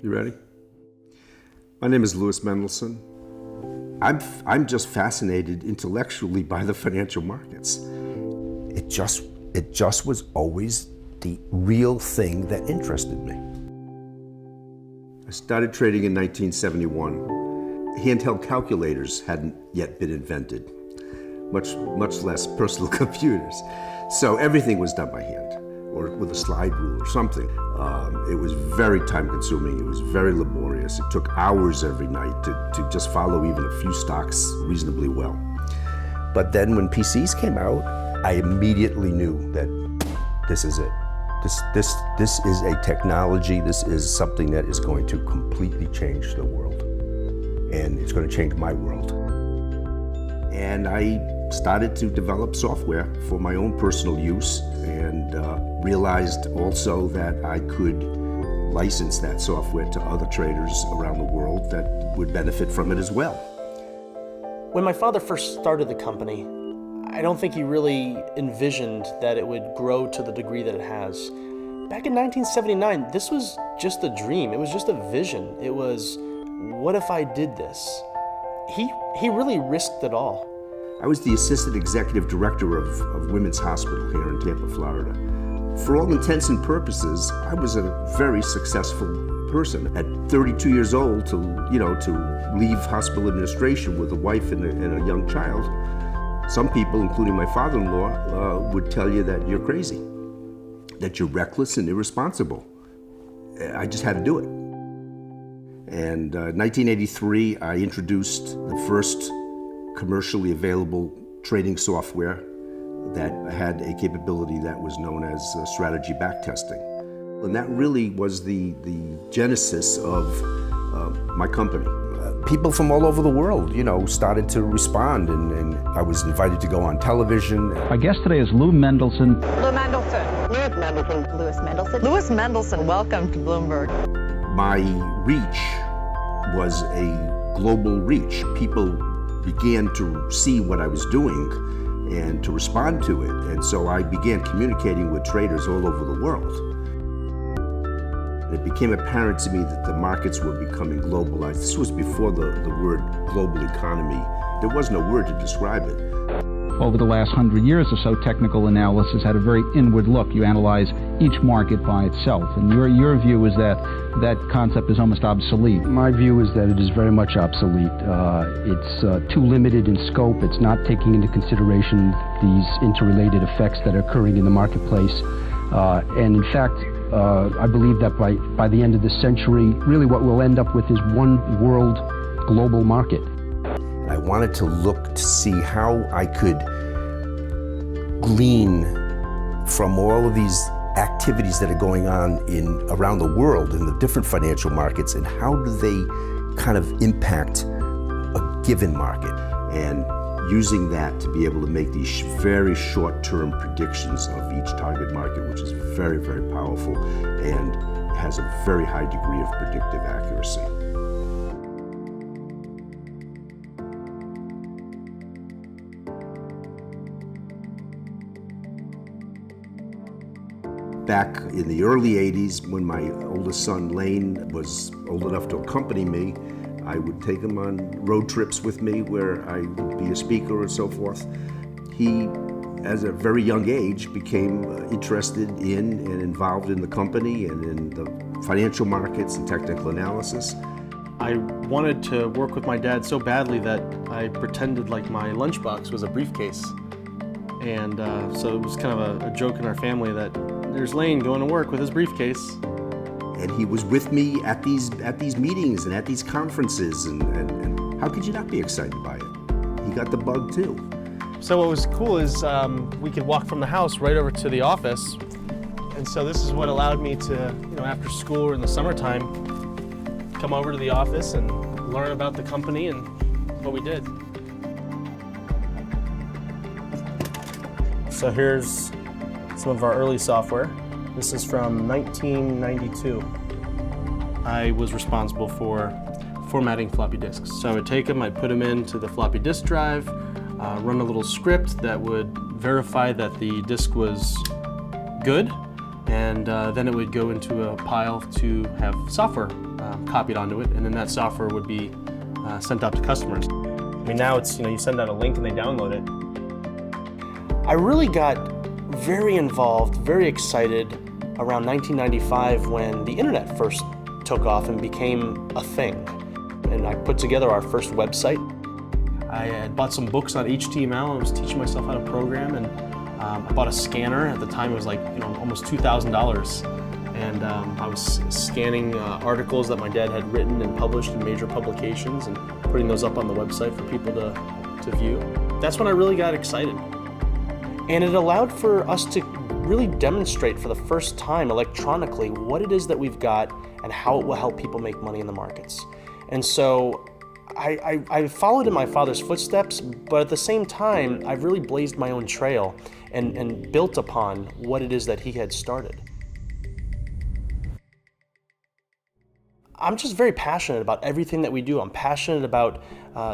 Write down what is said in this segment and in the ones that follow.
You ready? My name is Louis Mendelson. I'm just fascinated intellectually by the financial markets. It just was always the real thing that interested me. I started trading in 1971. Handheld calculators hadn't yet been invented, much less personal computers. So everything was done by hand, or with a slide rule or something. It was very time consuming, it was very laborious. It took hours every night to just follow even a few stocks reasonably well. But then when PCs came out, I immediately knew that this is it. This is a technology, this is something that is going to completely change the world. And it's going to change my world. And I started to develop software for my own personal use, and realized also that I could license that software to other traders around the world that would benefit from it as well. When my father first started the company, I don't think he really envisioned that it would grow to the degree that it has. Back in 1979, this was just a dream. It was just a vision. It was, what if I did this? He really risked it all. I was the assistant executive director of Women's Hospital here in Tampa, Florida. For all intents and purposes, I was a very successful person. At 32 years old, to leave hospital administration with a wife and a young child, some people, including my father-in-law, would tell you that you're crazy, that you're reckless and irresponsible. I just had to do it. And 1983, I introduced the first commercially available trading software that had a capability that was known as strategy backtesting. And that really was the genesis of my company. People from all over the world, started to respond, and I was invited to go on television. Our guest today is Lou Mendelson. Lou Mendelson. Louis Mendelson. Louis Mendelson. Louis Mendelson, welcome to Bloomberg. My reach was a global reach. People began to see what I was doing and to respond to it. And so I began communicating with traders all over the world. It became apparent to me that the markets were becoming globalized. This was before the word global economy. There was no word to describe it. Over the last 100 years or so, technical analysis had a very inward look. You analyze each market by itself. And your view is that that concept is almost obsolete. My view is that it is very much obsolete. It's too limited in scope. It's not taking into consideration these interrelated effects that are occurring in the marketplace. And in fact, I believe that by the end of this century, really what we'll end up with is one world global market. I wanted to look to see how I could glean from all of these activities that are going on around the world in the different financial markets, and how do they kind of impact a given market, and using that to be able to make these very short-term predictions of each target market, which is very, very powerful and has a very high degree of predictive accuracy. Back in the early 80s, when my oldest son, Lane, was old enough to accompany me, I would take him on road trips with me where I would be a speaker and so forth. He, as a very young age, became interested in and involved in the company and in the financial markets and technical analysis. I wanted to work with my dad so badly that I pretended like my lunchbox was a briefcase. And so it was kind of a joke in our family that there's Lane going to work with his briefcase. And he was with me at these meetings and at these conferences, and how could you not be excited by it? He got the bug too. So what was cool is we could walk from the house right over to the office. And so this is what allowed me to, after school or in the summertime, come over to the office and learn about the company and what we did. So here's some of our early software. This is from 1992. I was responsible for formatting floppy disks. So I would take them, I'd put them into the floppy disk drive, run a little script that would verify that the disk was good, and then it would go into a pile to have software copied onto it, and then that software would be sent out to customers. I mean, now it's, you send out a link and they download it. I really got very involved, very excited around 1995 when the internet first took off and became a thing. And I put together our first website. I had bought some books on HTML and was teaching myself how to program, and I bought a scanner. At the time it was like almost $2,000, and I was scanning articles that my dad had written and published in major publications and putting those up on the website for people to view. That's when I really got excited. And it allowed for us to really demonstrate for the first time electronically what it is that we've got and how it will help people make money in the markets. And so I followed in my father's footsteps, but at the same time, I've really blazed my own trail and built upon what it is that he had started. I'm just very passionate about everything that we do. I'm passionate about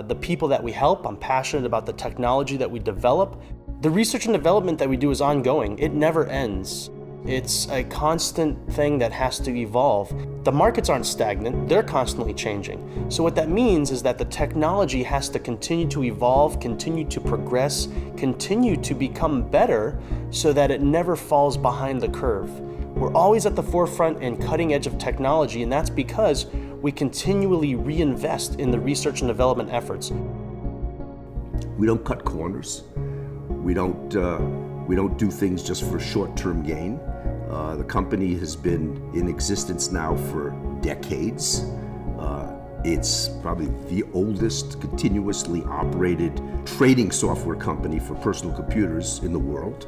the people that we help. I'm passionate about the technology that we develop. The research and development that we do is ongoing. It never ends. It's a constant thing that has to evolve. The markets aren't stagnant, they're constantly changing. So what that means is that the technology has to continue to evolve, continue to progress, continue to become better so that it never falls behind the curve. We're always at the forefront and cutting edge of technology, and that's because we continually reinvest in the research and development efforts. We don't cut corners. We don't do things just for short-term gain. The company has been in existence now for decades. It's probably the oldest continuously operated trading software company for personal computers in the world.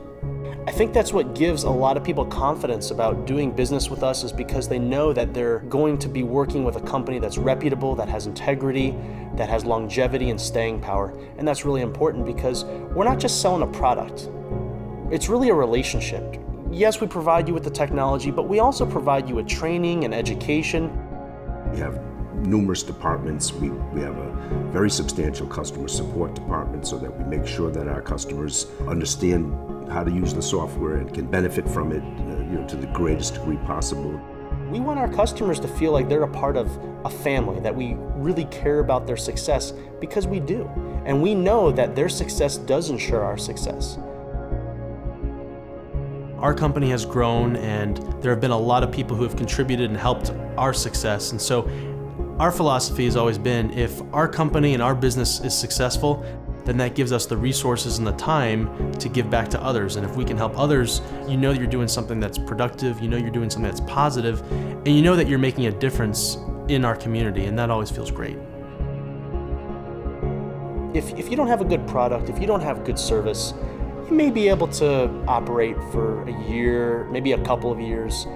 I think that's what gives a lot of people confidence about doing business with us, is because they know that they're going to be working with a company that's reputable, that has integrity, that has longevity and staying power. And that's really important because we're not just selling a product. It's really a relationship. Yes, we provide you with the technology, but we also provide you with training and education. We have numerous departments. We have a very substantial customer support department so that we make sure that our customers understand how to use the software and can benefit from it to the greatest degree possible. We want our customers to feel like they're a part of a family, that we really care about their success, because we do. And we know that their success does ensure our success. Our company has grown, and there have been a lot of people who have contributed and helped our success. And so our philosophy has always been, if our company and our business is successful, then that gives us the resources and the time to give back to others. And if we can help others, you know that you're doing something that's productive, you know you're doing something that's positive, and you know that you're making a difference in our community, and that always feels great. If you don't have a good product, if you don't have good service, you may be able to operate for a year, maybe a couple of years,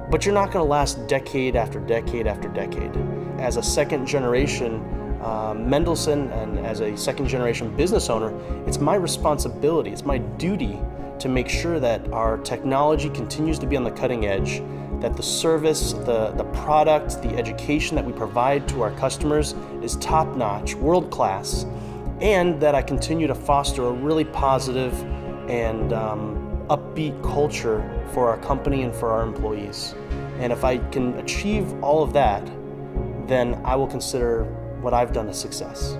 but you're not going to last decade after decade after decade. As a second generation Mendelsohn and as a second generation business owner, it's my responsibility, it's my duty to make sure that our technology continues to be on the cutting edge, that the service, the product, the education that we provide to our customers is top-notch, world-class, and that I continue to foster a really positive and upbeat culture for our company and for our employees. And if I can achieve all of that, then I will consider what I've done a success.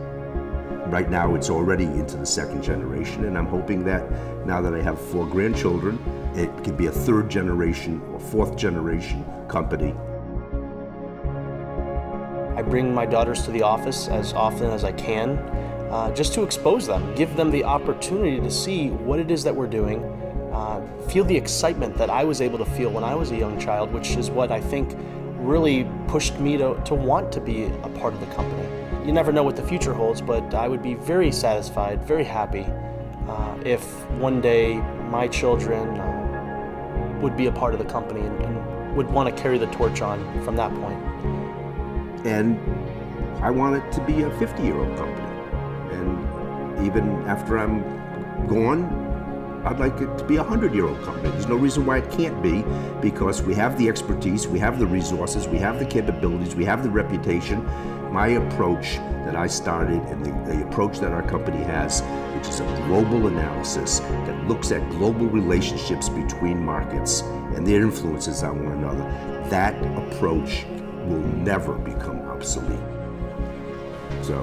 Right now it's already into the second generation, and I'm hoping that now that I have 4 grandchildren, it could be a 3rd generation or 4th generation company. I bring my daughters to the office as often as I can, just to expose them, give them the opportunity to see what it is that we're doing, feel the excitement that I was able to feel when I was a young child, which is what I think really pushed me to want to be a part of the company. You never know what the future holds, but I would be very satisfied, very happy if one day my children would be a part of the company and would want to carry the torch on from that point. And I want it to be a 50-year-old company. And even after I'm gone, I'd like it to be a 100-year-old company. There's no reason why it can't be, because we have the expertise, we have the resources, we have the capabilities, we have the reputation. My approach that I started, and the approach that our company has, which is a global analysis that looks at global relationships between markets and their influences on one another, that approach will never become obsolete. So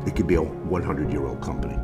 it could be a 100-year-old company.